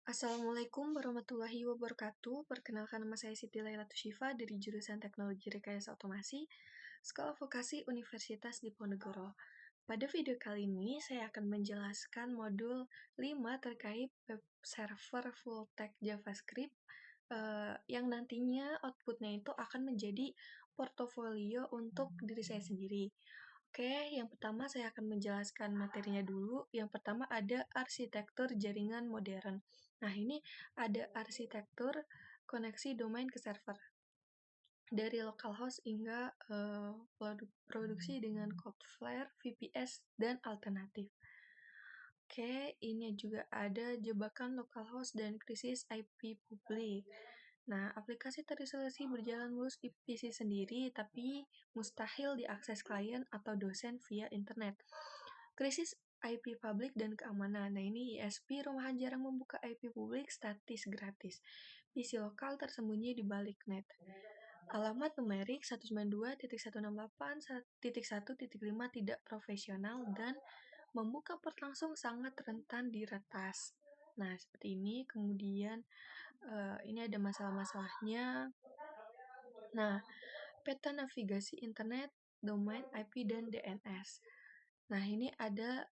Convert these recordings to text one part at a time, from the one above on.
Assalamualaikum warahmatullahi wabarakatuh. Perkenalkan, nama saya Siti Lailatu Syifa dari jurusan Teknologi Rekayasa Otomasi, Sekolah Vokasi Universitas Diponegoro. Pada video kali ini, saya akan menjelaskan modul 5 terkait web server full stack JavaScript yang nantinya outputnya itu akan menjadi portofolio untuk diri saya sendiri. Oke, yang pertama saya akan menjelaskan materinya dulu. Yang pertama ada arsitektur jaringan modern. Nah, ini ada arsitektur koneksi domain ke server. Dari localhost hingga produksi dengan Cloudflare, VPS, dan alternatif. Oke, ini juga ada jebakan localhost dan krisis IP publik. Nah, aplikasi terisolasi berjalan mulus di PC sendiri, tapi mustahil diakses klien atau dosen via internet. Krisis IP publik dan keamanan. Nah, ini ISP, rumahan jarang membuka IP publik statis gratis. PC lokal tersembunyi di balik net. Alamat numerik 192.168.1.5 tidak profesional dan membuka port langsung sangat rentan diretas. Nah, seperti ini. Kemudian ini ada masalah-masalahnya. Nah, peta navigasi internet, domain, IP, dan DNS. Nah, ini ada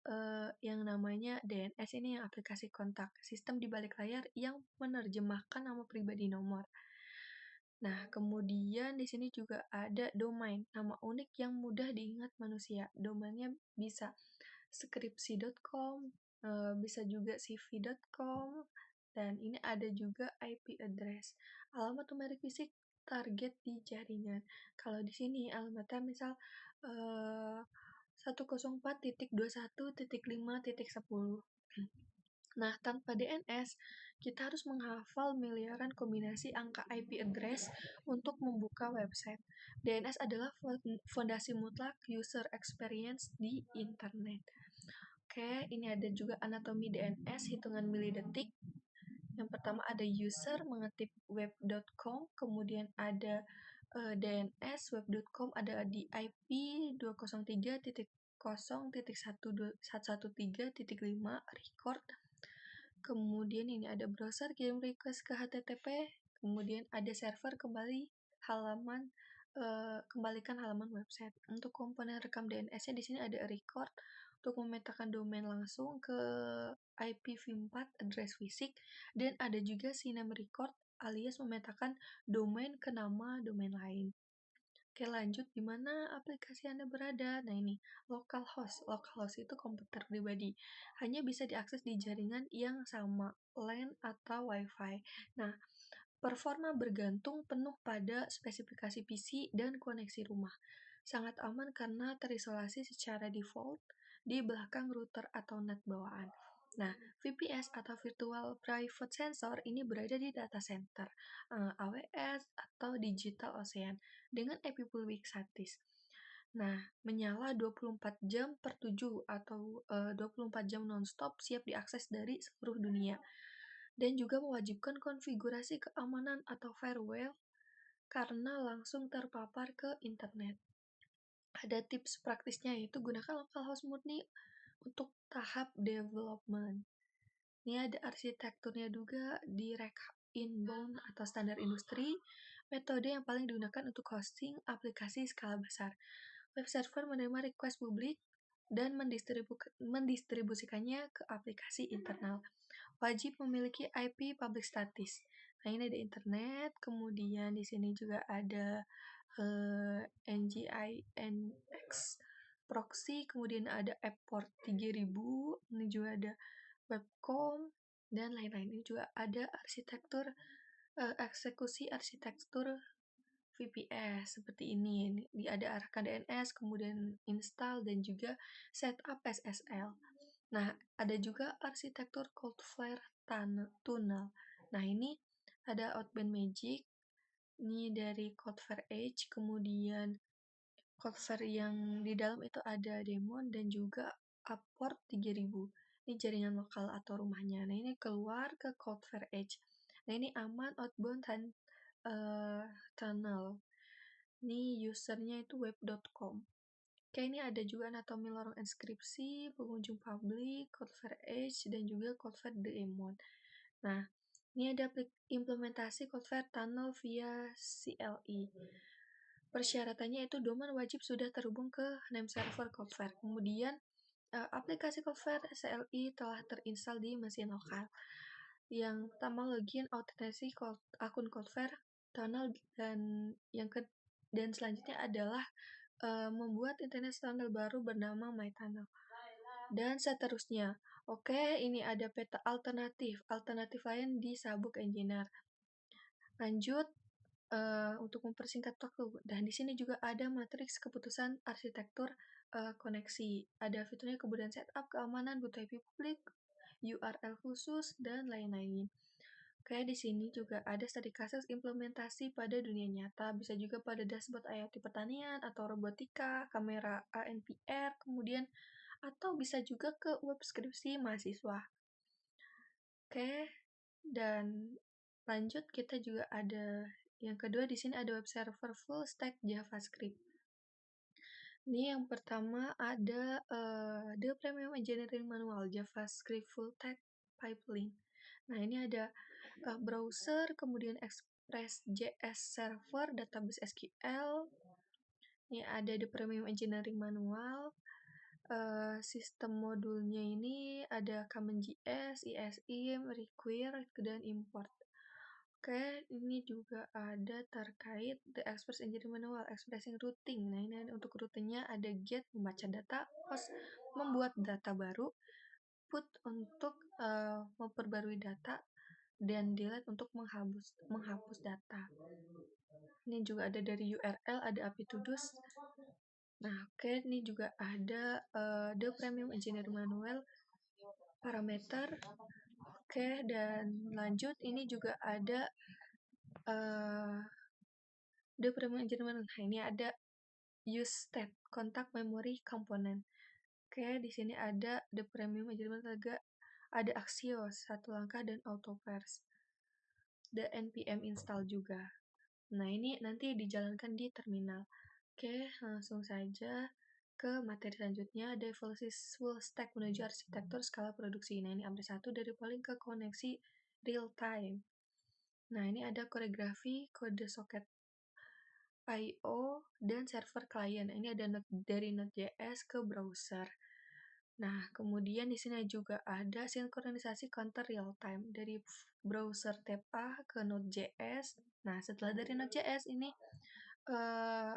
yang namanya DNS, ini yang aplikasi kontak, sistem di balik layar yang menerjemahkan nama pribadi nomor. Nah, kemudian di sini juga ada domain, nama unik yang mudah diingat manusia. Domainnya bisa skripsi.com, bisa juga cv.com, dan ini ada juga IP address, alamat numerik fisik target di jaringan. Kalau di sini alamatnya misal 104.21.5.10. Nah, tanpa DNS, kita harus menghafal miliaran kombinasi angka IP address untuk membuka website. DNS adalah fondasi mutlak user experience di internet. Oke, ini ada juga anatomi DNS, hitungan milidetik. Yang pertama ada user mengetik web.com, kemudian ada DNS web.com ada di IP 203.0.113.5 record. Kemudian ini ada browser kirim request ke HTTP, kemudian ada server kembalikan halaman website. Untuk komponen rekam DNS-nya di sini ada record untuk memetakan domain langsung ke IPv4 address fisik, dan ada juga syname record alias memetakan domain ke nama domain lain. Oke, lanjut, di mana aplikasi Anda berada? Nah, ini localhost. Localhost itu komputer pribadi. Hanya bisa diakses di jaringan yang sama, LAN atau Wi-Fi. Nah, performa bergantung penuh pada spesifikasi PC dan koneksi rumah. Sangat aman karena terisolasi secara default di belakang router atau NAT bawaan. Nah, VPS atau Virtual Private Sensor ini berada di data center, AWS atau Digital Ocean dengan IP publik statis. Nah, menyala 24 jam per 7 atau 24 jam non-stop siap diakses dari seluruh dunia. Dan juga mewajibkan konfigurasi keamanan atau firewall karena langsung terpapar ke internet. Ada tips praktisnya, yaitu gunakan localhost murni untuk tahap development. Ini ada arsitekturnya juga di rack inbound atau standar industri, metode yang paling digunakan untuk hosting aplikasi skala besar. Web server menerima request publik dan mendistribusikannya ke aplikasi internal. Wajib memiliki IP public status. Nah, ini ada internet, kemudian di sini juga ada NGINX proxy, kemudian ada Apport 3000, ini juga ada Webcom, dan lain-lain. Ini juga ada arsitektur eksekusi arsitektur VPS seperti ini. Ada arahkan DNS, kemudian install, dan juga setup SSL. Nah, ada juga arsitektur Cloudflare tunnel. Nah, ini ada Outbound Magic, ini dari Cloudflare Edge, kemudian Cloudflare yang di dalam itu ada daemon dan juga Apport 3000. Ini jaringan lokal atau rumahnya. Nah, ini keluar ke Cloudflare Edge. Nah, ini aman outbound tunnel. Ini usernya itu web.com. Oke, ini ada juga anatomi lorong inskripsi, pengunjung publik, Cloudflare Edge, dan juga Cloudflare daemon. Nah, ini ada implementasi Cloudflare Tunnel via CLI. Persyaratannya itu domain wajib sudah terhubung ke name server Cloudflare. Kemudian aplikasi Cloudflare CLI telah terinstall di mesin lokal. Yang pertama login autentikasi akun Cloudflare Tunnel dan selanjutnya adalah membuat internet tunnel baru bernama MyTunnel dan seterusnya. Oke, ini ada peta alternatif lain di Sabuk Engineer. Lanjut untuk mempersingkat waktu. Dan di sini juga ada matriks keputusan arsitektur koneksi. Ada fiturnya kemudian setup keamanan, butuh IP publik, URL khusus, dan lain-lain. Oke, di sini juga ada studi kasus implementasi pada dunia nyata, bisa juga pada dashboard IoT pertanian atau robotika, kamera ANPR, kemudian atau bisa juga ke web skripsi mahasiswa. Oke, dan lanjut kita juga ada yang kedua di sini ada web server full stack JavaScript. Ini yang pertama ada The Premium Engineering Manual JavaScript Full Stack Pipeline. Nah, ini ada browser, kemudian Express.js server, database SQL. Ini ada The Premium Engineering Manual. Sistem modulnya ini ada CommonJS, ESIM, Require, dan Import. Oke, ini juga ada terkait The Express Engineering Manual, Expressing Routing. Nah, ini untuk rutenya ada get, membaca data, post, membuat data baru, put untuk memperbarui data, dan delete untuk menghapus data. Ini juga ada dari URL, ada API to do's. Nah, oke, ini juga ada The Premium Engineering Manual, parameter. Oke, dan lanjut ini juga ada The Premium Engineering Manual. Nah, ini ada use state, contact memory component. Oke, di sini ada The Premium Engineering Manual, ada Axios, satu langkah, dan AutoParse. The npm install juga. Nah, ini nanti dijalankan di terminal. Oke, langsung saja ke materi selanjutnya, ada evolusi full stack menuju arsitektur skala produksi. Nah, ini update 1 dari polling ke koneksi real time. Nah, ini ada koreografi kode soket I/O dan server klien. Ini ada dari Node.js ke browser. Nah, kemudian di sini juga ada sinkronisasi counter real time dari browser tab A ke Node.js. Nah, setelah dari Node.js ini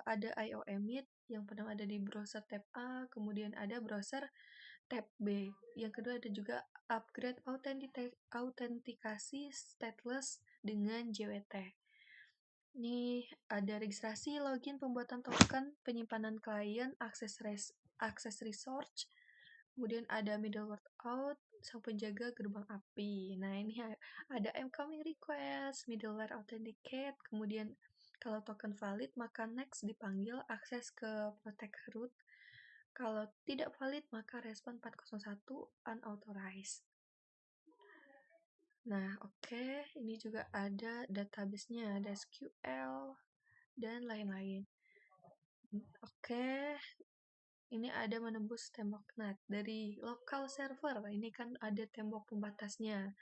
ada I/O emit yang pertama ada di browser tab A, kemudian ada browser tab B. Yang kedua ada juga upgrade autentikasi stateless dengan JWT. Ini ada registrasi, login, pembuatan token, penyimpanan klien, akses resource, kemudian ada middleware out, sang penjaga gerbang API. Nah, ini ada incoming request, middleware authenticate, kemudian kalau token valid, maka next dipanggil akses ke protect root. Kalau tidak valid, maka respon 401 unauthorized. Nah, oke, ini juga ada database-nya, ada SQL, dan lain-lain. Oke, ini ada menembus tembok NAT dari local server. Ini kan ada tembok pembatasnya,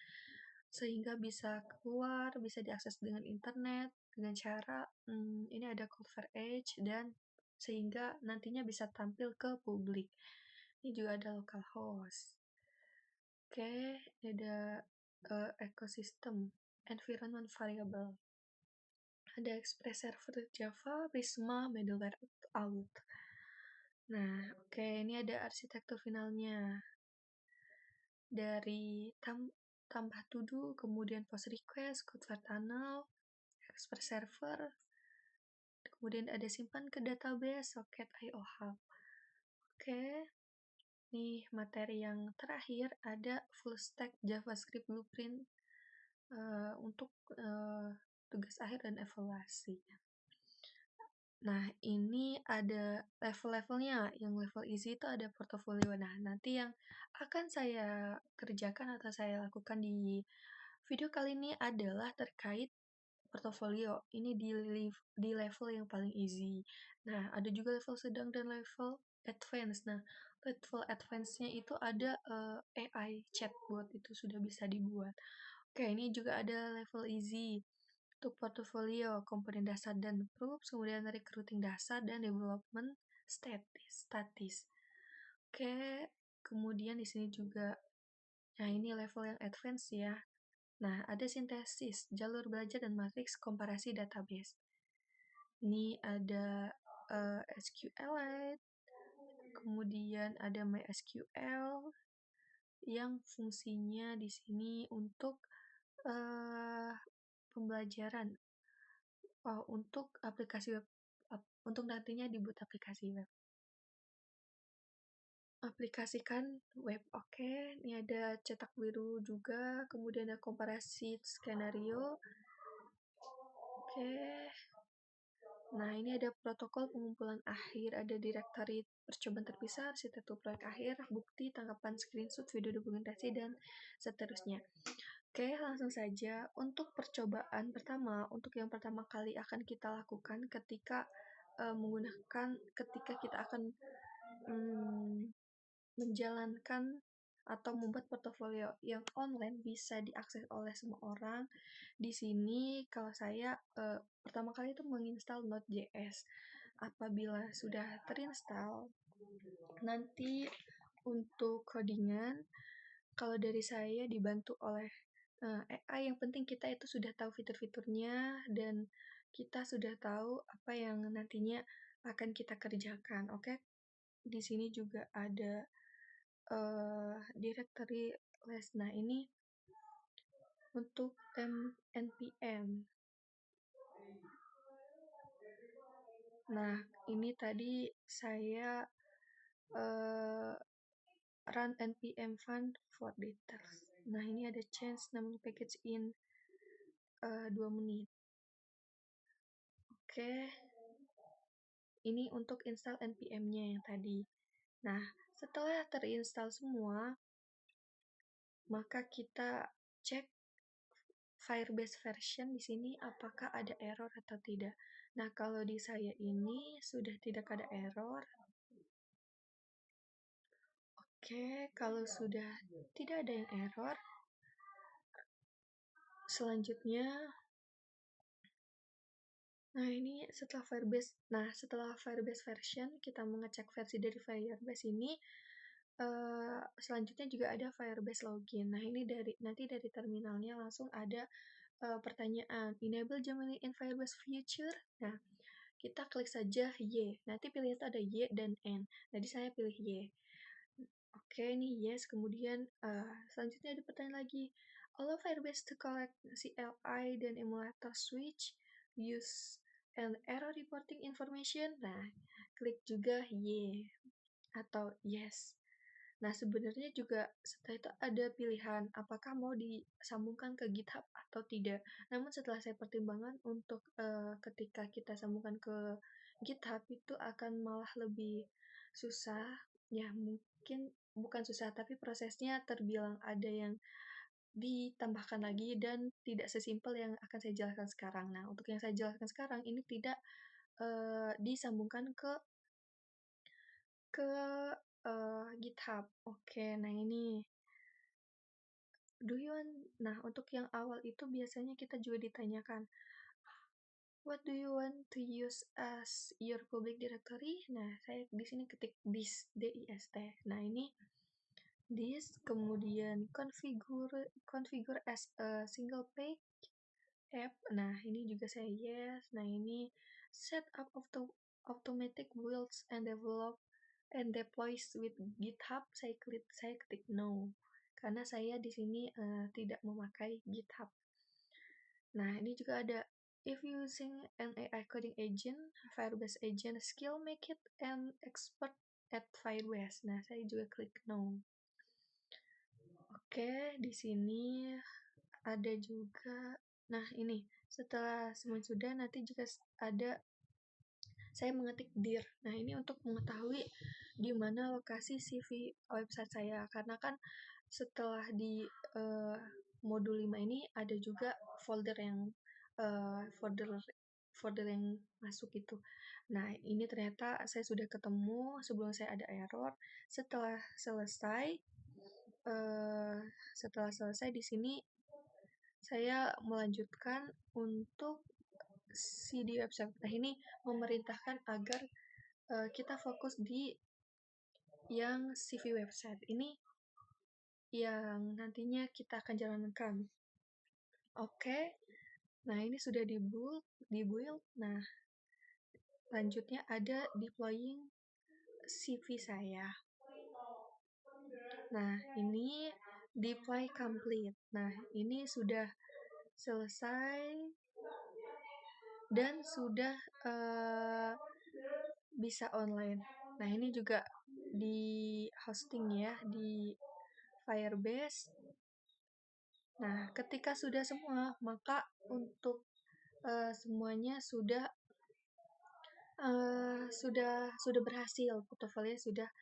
sehingga bisa keluar, bisa diakses dengan internet, dengan cara ini ada cover edge, dan sehingga nantinya bisa tampil ke publik. Ini juga ada localhost. Oke, ada ekosistem environment variable. Ada Express Server Java, Prisma, Middleware Out. Nah, oke, ini ada arsitektur finalnya. Dari tambah to-do, kemudian post request, Cloudflare Tunnel, Express Server, kemudian ada simpan ke database, socket IO Hub. Oke, nih materi yang terakhir ada full stack JavaScript blueprint untuk tugas akhir dan evaluasi. Nah, ini ada level-levelnya. Yang level easy itu ada portofolio. Nah, nanti yang akan saya kerjakan atau saya lakukan di video kali ini adalah terkait portofolio. Ini di level yang paling easy. Nah, ada juga level sedang dan level advance. Nah, level advance-nya itu ada AI chatbot, itu sudah bisa dibuat. Oke, ini juga ada level easy untuk portfolio, komponen dasar dan proofs, kemudian recruiting dasar dan development statis. Oke, kemudian di sini juga, nah ini level yang advance ya. Nah, ada sintesis, jalur belajar dan matriks komparasi database. Ini ada SQLite, kemudian ada MySQL yang fungsinya di sini untuk pembelajaran untuk aplikasi web, untuk nantinya dibuat aplikasi web. Aplikasikan web, oke. Ini ada cetak biru juga, kemudian ada komparasi skenario. Oke. Nah, ini ada protokol pengumpulan akhir, ada directory percobaan terpisah, arsitektur proyek akhir, bukti, tangkapan screenshot, video dokumentasi, dan seterusnya. Oke, langsung saja. Untuk percobaan pertama, untuk yang pertama kali akan kita lakukan ketika ketika kita akan menjalankan atau membuat portofolio yang online bisa diakses oleh semua orang. Di sini kalau saya pertama kali itu menginstal Node.js. Apabila sudah terinstall, nanti untuk codingan, kalau dari saya dibantu oleh AI, yang penting kita itu sudah tahu fitur-fiturnya dan kita sudah tahu apa yang nantinya akan kita kerjakan. Oke, di sini juga ada directory list. Nah, ini untuk npm. Nah, ini tadi saya run npm fund for details. Nah, ini ada change nama package in 2 menit. Oke, ini untuk install npm-nya yang tadi. Nah, setelah terinstall semua, maka kita cek Firebase version di sini apakah ada error atau tidak. Nah, kalau di saya ini sudah tidak ada error. Oke, kalau sudah tidak ada yang error, selanjutnya, nah ini setelah Firebase version, kita mengecek versi dari Firebase ini, selanjutnya juga ada Firebase login. Nah, ini nanti dari terminalnya langsung ada pertanyaan, enable Gemini in Firebase Future. Nah, kita klik saja Y. Nanti pilihan itu ada Y dan N. Jadi saya pilih Y. Oke, ini yes. Kemudian selanjutnya ada pertanyaan lagi. Allow Firebase to collect CLI dan emulator switch, use and error reporting information. Nah, klik juga Y atau yes. Nah, sebenarnya juga setelah itu ada pilihan apakah mau disambungkan ke GitHub atau tidak. Namun setelah saya pertimbangkan untuk ketika kita sambungkan ke GitHub itu akan malah lebih susah. Ya, mungkin bukan susah, tapi prosesnya terbilang ada yang ditambahkan lagi dan tidak sesimpel yang akan saya jelaskan sekarang. Nah, untuk yang saya jelaskan sekarang ini tidak disambungkan ke GitHub. Oke, nah ini nah untuk yang awal itu biasanya kita juga ditanyakan what do you want to use as your public directory. Nah, saya di sini ketik dist. Nah, ini dist, kemudian configure as a single page app. Nah, ini juga saya yes. Nah, ini set up automatic builds and develop and deploys with GitHub. Saya ketik no karena saya di sini tidak memakai GitHub. Nah, ini juga ada if using an AI coding agent, Firebase agent skill make it an expert at Firebase. Nah, saya juga klik no. Oke, di sini ada juga. Nah, ini setelah semua sudah, nanti juga ada saya mengetik dir. Nah, ini untuk mengetahui di mana lokasi CV website saya. Karena kan setelah di modul 5 ini ada juga folder yang masuk itu. Nah, ini ternyata saya sudah ketemu sebelum saya ada error. Setelah selesai di sini saya melanjutkan untuk CD website. Nah, ini memerintahkan agar kita fokus di yang CV website. Ini yang nantinya kita akan jalankan. Oke. Nah, ini sudah dibuild. Nah, lanjutnya ada deploying CV saya. Nah, ini deploy complete. Nah, ini sudah selesai dan sudah bisa online. Nah, ini juga di hosting ya, di Firebase. Nah, ketika sudah semua, maka untuk semuanya sudah berhasil, portofolio sudah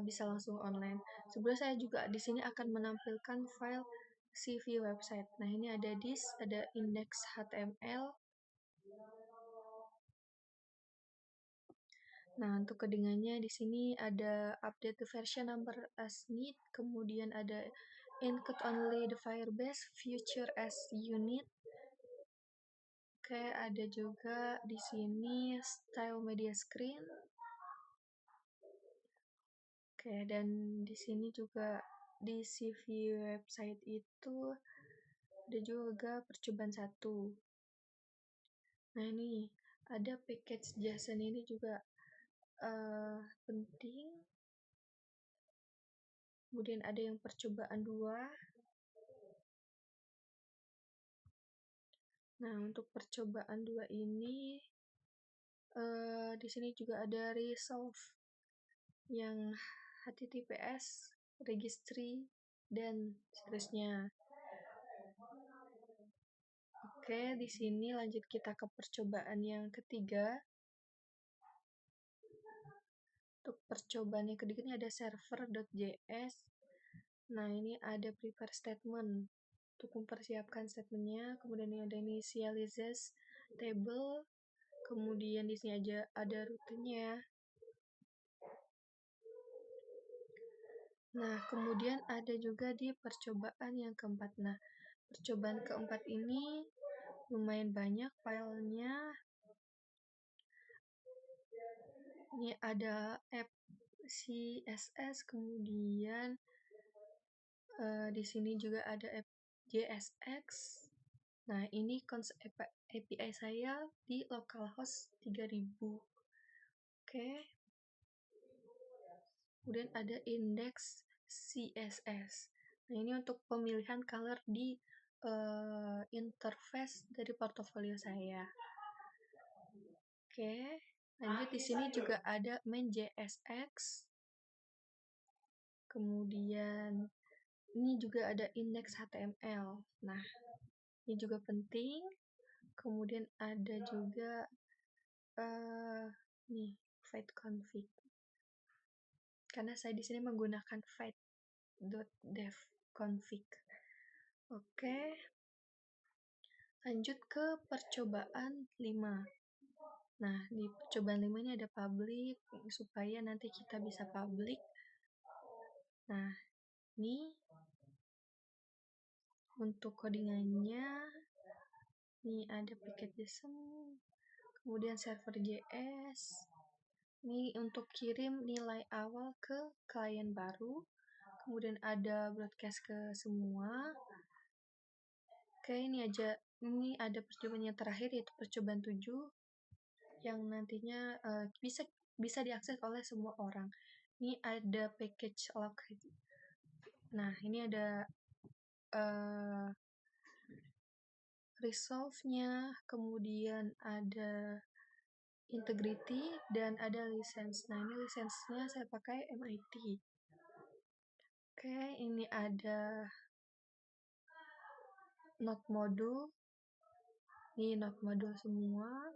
bisa langsung online. Sebenarnya saya juga di sini akan menampilkan file CV website. Nah, ini ada ada index HTML. Nah, untuk codingannya di sini ada update the version number as need, kemudian ada include only the Firebase feature as unit. Oke, ada juga di sini style media screen. Oke, dan di sini juga di CV website itu ada juga percobaan 1. Nah, ini ada package JSON ini juga penting. Kemudian ada yang percobaan 2. Nah, untuk percobaan 2 ini di sini juga ada resolve yang HTTPS, registry, dan seterusnya. Oke, di sini lanjut kita ke percobaan yang ketiga. Untuk percobaan yang ketiga ini ada server.js. Nah, ini ada prepare statement untuk mempersiapkan statementnya. Kemudian ini ada initializes table. Kemudian di sini aja ada rutenya. Nah, kemudian ada juga di percobaan yang keempat. Nah, percobaan keempat ini lumayan banyak filenya. Ini ada app CSS, kemudian di sini juga ada app JSX. Nah, ini konsep API saya di localhost 3000. Oke. Kemudian ada index CSS. Nah, ini untuk pemilihan color di interface dari portofolio saya. Oke, lanjut di sini juga ada main JSX. Kemudian ini juga ada index HTML. Nah, ini juga penting. Kemudian ada juga nih file config. Karena saya di sini menggunakan file.dev config. Oke. Lanjut ke percobaan 5. Nah, di percobaan 5 ini ada public supaya nanti kita bisa public. Nah, ini untuk codingannya ini ada package JSON, kemudian server JS. Ini untuk kirim nilai awal ke klien baru. Kemudian ada broadcast ke semua. Oke, ini ada percobaan yang terakhir yaitu percobaan 7 yang nantinya bisa diakses oleh semua orang. Ini ada package log. Nah, ini ada resolve-nya, kemudian ada integrity, dan ada license. Nah, ini license-nya saya pakai MIT. Oke, ini ada node module. Ini node module semua.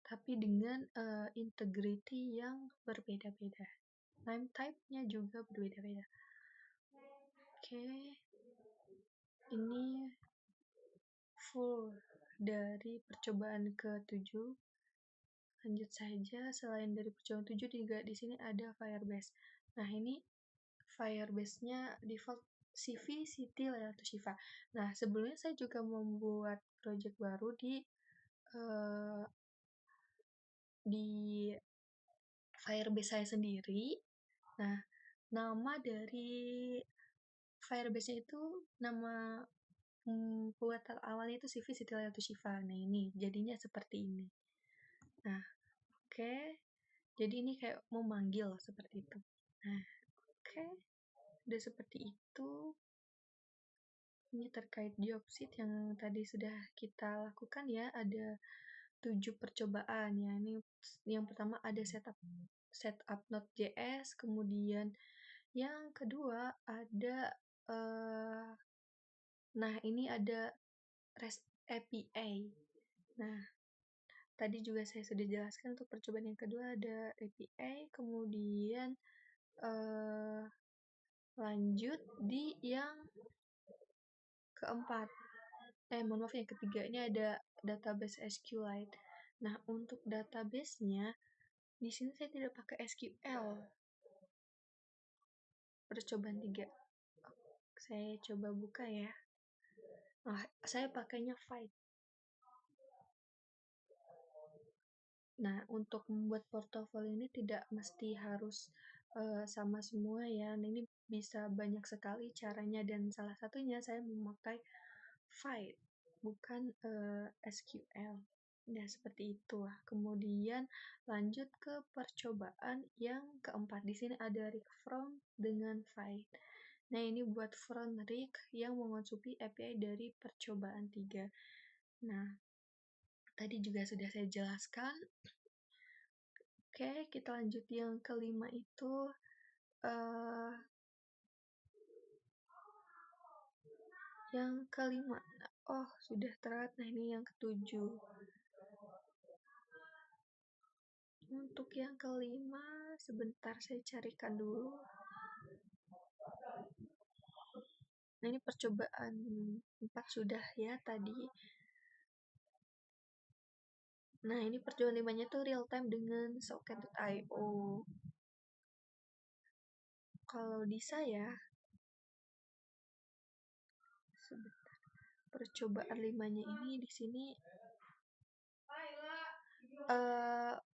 Tapi dengan integrity yang berbeda-beda. Name type-nya juga berbeda-beda. Oke. Ini full dari percobaan ke-7. Lanjut saja, selain dari percobaan 7 juga di sini ada Firebase. Nah, ini Firebase-nya default CV Siti Lailatul Syifa. Nah, sebelumnya saya juga membuat project baru eh, di Firebase saya sendiri. Nah, nama dari Firebase-nya itu nama buatan awalnya itu CV Siti Lailatul Syifa. Nah, ini jadinya seperti ini. Nah, oke. Jadi ini kayak memanggil seperti itu. Nah, oke. Udah seperti itu. Ini terkait job sheet yang tadi sudah kita lakukan ya, ada 7 percobaan ya. Ini yang pertama ada setup Node.js, kemudian yang kedua ada nah ini ada REST API. Nah, tadi juga saya sudah jelaskan untuk percobaan yang kedua ada API, kemudian lanjut di yang keempat. Mohon maaf, yang ketiga ini ada database SQLite. Nah, untuk database-nya di sini saya tidak pakai SQL. Percobaan 3. Saya coba buka ya. Nah, saya pakainya Fight. Nah, untuk membuat portofolio ini tidak mesti harus sama semua ya. Nah, ini bisa banyak sekali caranya dan salah satunya saya memakai Fight, bukan SQL. Nah, seperti itu. Kemudian lanjut ke percobaan yang keempat. Di sini ada rig front dengan Fight. Nah, ini buat front rig yang mengonsumsi API dari percobaan 3. Nah, tadi juga sudah saya jelaskan. Oke, kita lanjut yang kelima itu yang kelima. Oh, sudah terat. Nah, ini yang ketujuh. Untuk yang kelima, sebentar saya carikan dulu. Nah, ini percobaan 4 sudah ya tadi. Nah, ini percobaan 5-nya tuh real time dengan socket.io. Kalau di saya, sebentar. Percobaan 5-nya ini di sini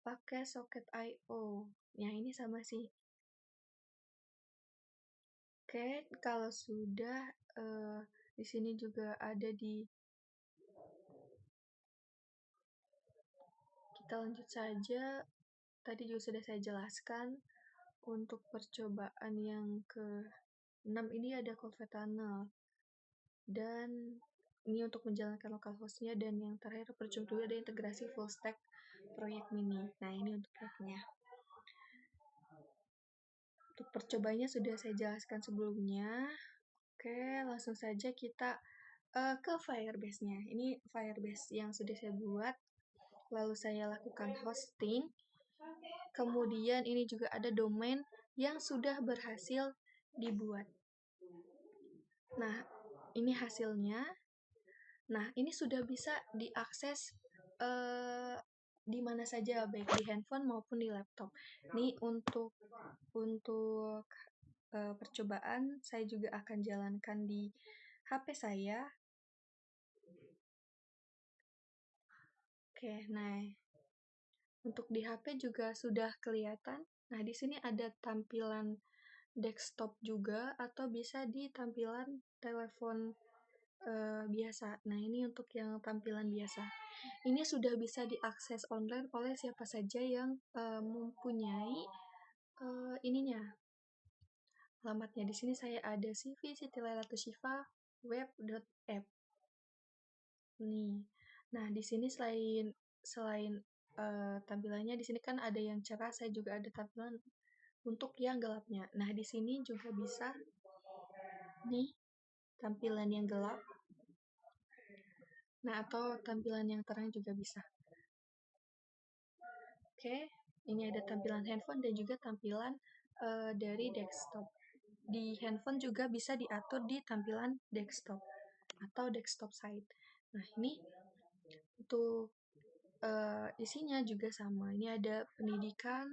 pakai socket.io. Ya, ini sama sih. Oke, kalau sudah di sini juga ada di kita lanjut saja. Tadi juga sudah saya jelaskan untuk percobaan yang ke-6 ini ada Cold Tunnel. Dan ini untuk menjalankan localhost-nya, dan yang terakhir percobaan ada integrasi full stack proyek mini. Nah, ini untuk proyeknya. Untuk percobanya sudah saya jelaskan sebelumnya. Oke, langsung saja kita ke Firebase-nya. Ini Firebase yang sudah saya buat, lalu saya lakukan hosting. Kemudian ini juga ada domain yang sudah berhasil dibuat. Nah, ini hasilnya. Nah, ini sudah bisa diakses di mana saja, baik di handphone maupun di laptop. Ini untuk percobaan saya juga akan jalankan di HP saya. Oke, nah untuk di HP juga sudah kelihatan. Nah, di sini ada tampilan desktop juga, atau bisa di tampilan telepon biasa. Nah, ini untuk yang tampilan biasa. Ini sudah bisa diakses online oleh siapa saja yang mempunyai ininya. Alamatnya di sini saya ada CV Siti Lailatul Syifa web.app. Nih. Nah, di sini selain tampilannya di sini kan ada yang cerah, saya juga ada tampilan untuk yang gelapnya. Nah, di sini juga bisa nih tampilan yang gelap. Nah, atau tampilan yang terang juga bisa. Oke, ini ada tampilan handphone dan juga tampilan dari desktop. Di handphone juga bisa diatur di tampilan desktop atau desktop side. Nah, ini untuk isinya juga sama. Ini ada pendidikan,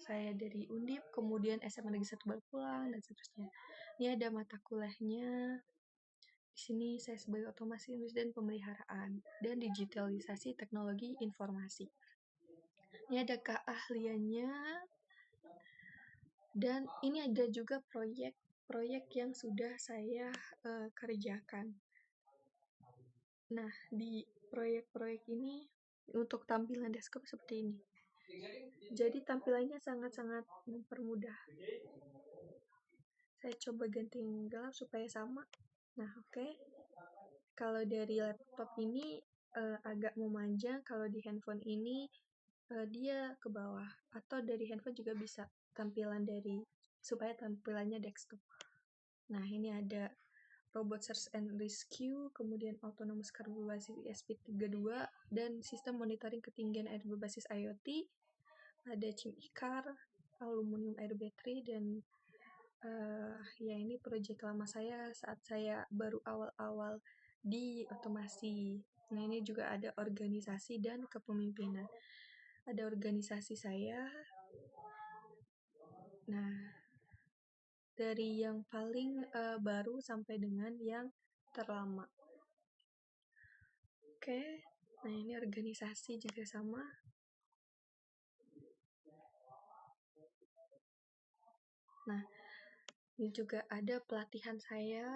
saya dari Undip, kemudian SMA Negeri 1 Pulang dan seterusnya. Ini ada mata kuliahnya. Di sini saya sebagai otomasi industri dan pemeliharaan dan digitalisasi teknologi informasi. Ini ada keahliannya, dan ini ada juga proyek yang sudah saya kerjakan. Nah, di proyek-proyek ini untuk tampilan desktop seperti ini. Jadi tampilannya sangat-sangat mempermudah. Saya coba ganti yang gelap supaya sama. Nah, oke. Kalau dari laptop ini agak memanjang, kalau di handphone ini dia ke bawah. Atau dari handphone juga bisa supaya tampilannya desktop. Nah, ini ada Robot Search and Rescue, kemudian Autonomous Car berbasis ESP32, dan sistem monitoring ketinggian air berbasis IoT. Ada chip car, aluminium air battery, dan ya ini proyek lama saya saat saya baru awal-awal di otomasi. Nah, ini juga ada organisasi dan kepemimpinan. Ada organisasi saya. Nah, dari yang paling baru sampai dengan yang terlama. Oke, nah ini organisasi juga sama. Nah, ini juga ada pelatihan saya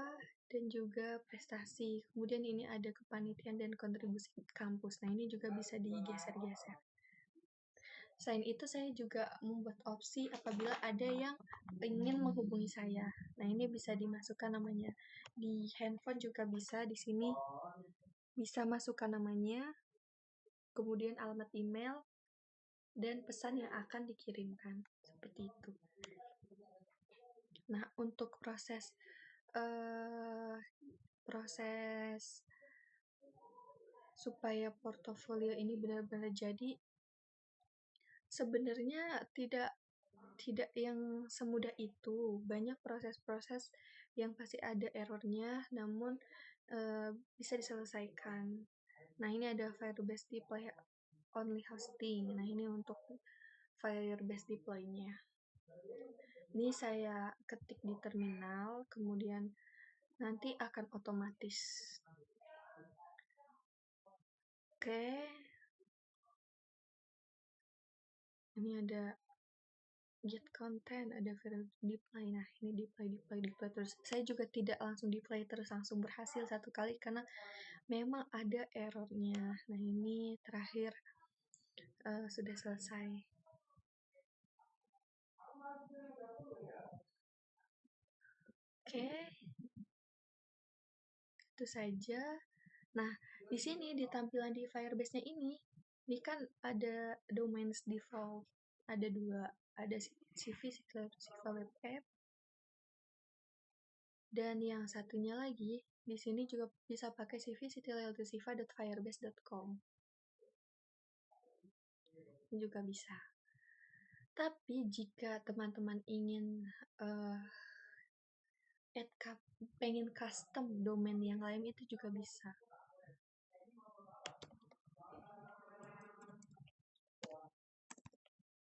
dan juga prestasi. Kemudian ini ada kepanitiaan dan kontribusi kampus. Nah, ini juga bisa digeser-geser. Selain itu, saya juga membuat opsi apabila ada yang ingin menghubungi saya. Nah, ini bisa dimasukkan namanya. Di handphone juga bisa, di sini bisa masukkan namanya, kemudian alamat email, dan pesan yang akan dikirimkan. Seperti itu. Nah, untuk proses supaya portofolio ini benar-benar jadi, sebenarnya tidak yang semudah itu. Banyak proses-proses yang pasti ada errornya, namun bisa diselesaikan. Nah, ini ada Firebase Deploy Only Hosting. Nah, ini untuk Firebase Deploy-nya. Ini saya ketik di terminal, kemudian nanti akan otomatis. Oke. Ini ada get content, ada deploy. Nah, ini deploy terus. Saya juga tidak langsung deploy terus langsung berhasil satu kali karena memang ada errornya. Nah, ini terakhir sudah selesai. Oke. Itu saja. Nah, di sini di tampilan di Firebase-nya ini kan ada domains default, ada 2, ada CV Siva Web App, dan yang satunya lagi di sini juga bisa pakai CV citylieltesiva.firebase.com. Ini juga bisa. Tapi jika teman-teman ingin pengen custom domain yang lain, itu juga bisa.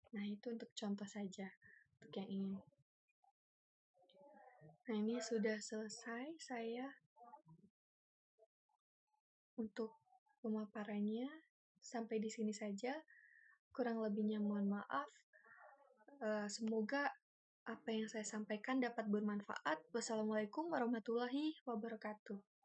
Nah, itu untuk contoh saja untuk yang ingin. Nah, ini sudah selesai saya untuk pemaparannya. Sampai di sini saja. Kurang lebihnya mohon maaf. Semoga apa yang saya sampaikan dapat bermanfaat. Wassalamualaikum warahmatullahi wabarakatuh.